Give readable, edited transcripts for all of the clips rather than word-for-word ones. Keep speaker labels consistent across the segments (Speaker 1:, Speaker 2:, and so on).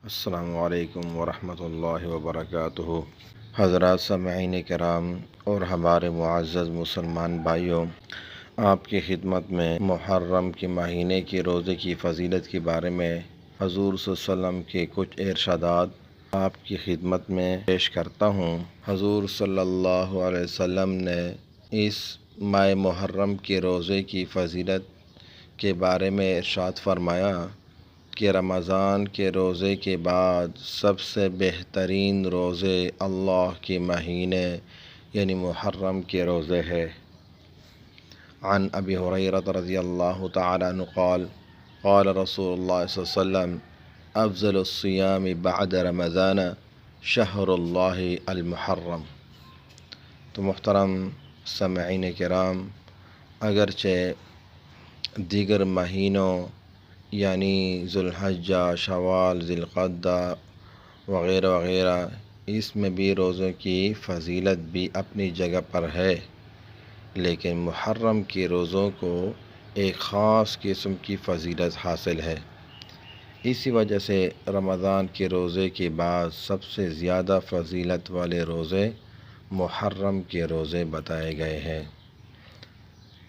Speaker 1: السلام علیکم ورحمۃ اللہ وبرکاتہ۔ حضرات سامعین کرام اور ہمارے معزز مسلمان بھائیوں، آپ کی خدمت میں محرم کے مہینے کے روزے کی فضیلت کے بارے میں حضور صلی اللہ علیہ وسلم کے کچھ ارشادات آپ کی خدمت میں پیش کرتا ہوں۔ حضور صلی اللہ علیہ وسلم نے اس ماہ محرم کے روزے کی فضیلت کے بارے میں ارشاد فرمایا کہ رمضان کے روزے کے بعد سب سے بہترین روزے اللہ کے مہینے یعنی محرم کے روزے ہے۔ عن ابی ہریرہ رضی اللہ تعالی عنہ قال قال رسول اللہ صلی اللہ علیہ وسلم افضل الصیام بعد رمضان شہر اللہ المحرم۔ تو محترم سامعین کرام، اگرچہ دیگر مہینوں یعنی ذوالحجہ، شوال، ذی القعدہ وغیرہ وغیرہ، اس میں بھی روزوں کی فضیلت بھی اپنی جگہ پر ہے، لیکن محرم کے روزوں کو ایک خاص قسم کی فضیلت حاصل ہے۔ اسی وجہ سے رمضان کے روزے کے بعد سب سے زیادہ فضیلت والے روزے محرم کے روزے بتائے گئے ہیں۔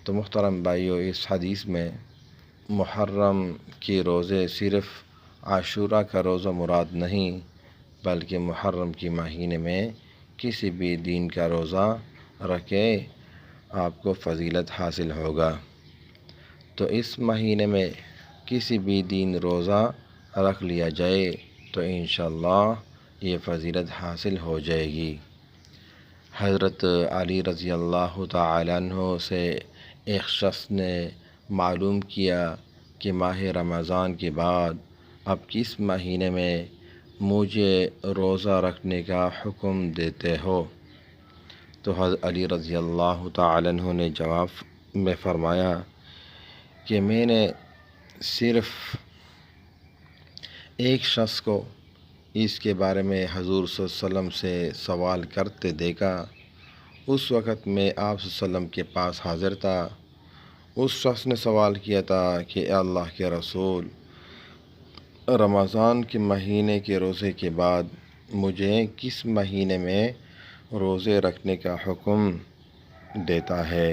Speaker 1: تو محترم بھائیو، اس حدیث میں محرم کے روزے صرف عاشوراء کا روزہ مراد نہیں، بلکہ محرم کے مہینے میں کسی بھی دن کا روزہ رکھے آپ کو فضیلت حاصل ہوگا۔ تو اس مہینے میں کسی بھی دن روزہ رکھ لیا جائے تو انشاءاللہ یہ فضیلت حاصل ہو جائے گی۔ حضرت علی رضی اللہ تعالیٰ عنہ سے ایک شخص نے معلوم کیا کہ ماہ رمضان کے بعد اب کس مہینے میں مجھے روزہ رکھنے کا حکم دیتے ہو؟ تو حضرت علی رضی اللہ تعالیٰ عنہ نے جواب میں فرمایا کہ میں نے صرف ایک شخص کو اس کے بارے میں حضور صلی اللہ علیہ وسلم سے سوال کرتے دیکھا۔ اس وقت میں آپ صلی اللہ علیہ وسلم کے پاس حاضر تھا۔ اس شخص نے سوال کیا تھا کہ اے اللہ کے رسول، رمضان کے مہینے کے روزے کے بعد مجھے کس مہینے میں روزے رکھنے کا حکم دیتا ہے؟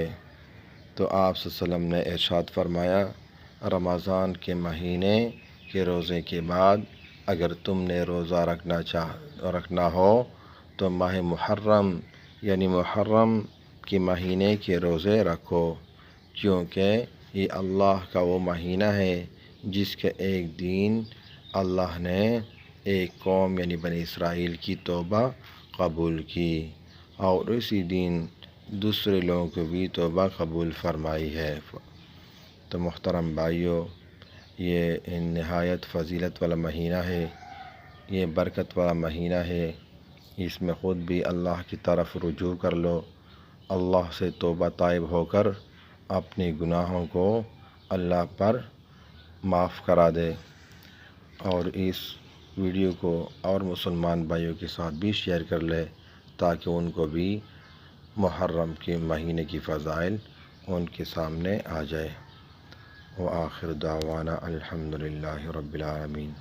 Speaker 1: تو آپ صلی اللہ علیہ وسلم نے ارشاد فرمایا، رمضان کے مہینے کے روزے کے بعد اگر تم نے روزہ رکھنا ہو تو ماہ محرم یعنی محرم کے مہینے کے روزے رکھو، کیونکہ یہ اللہ کا وہ مہینہ ہے جس کے ایک دن اللہ نے ایک قوم یعنی بنی اسرائیل کی توبہ قبول کی اور اسی دن دوسرے لوگوں کو بھی توبہ قبول فرمائی ہے۔ تو محترم بھائیوں، یہ نہایت فضیلت والا مہینہ ہے، یہ برکت والا مہینہ ہے۔ اس میں خود بھی اللہ کی طرف رجوع کر لو، اللہ سے توبہ طائب ہو کر اپنے گناہوں کو اللہ پر معاف کرا دے، اور اس ویڈیو کو اور مسلمان بھائیوں کے ساتھ بھی شیئر کر لے تاکہ ان کو بھی محرم کے مہینے کی فضائل ان کے سامنے آ جائے۔ وآخر دعوانا الحمدللہ رب العالمین۔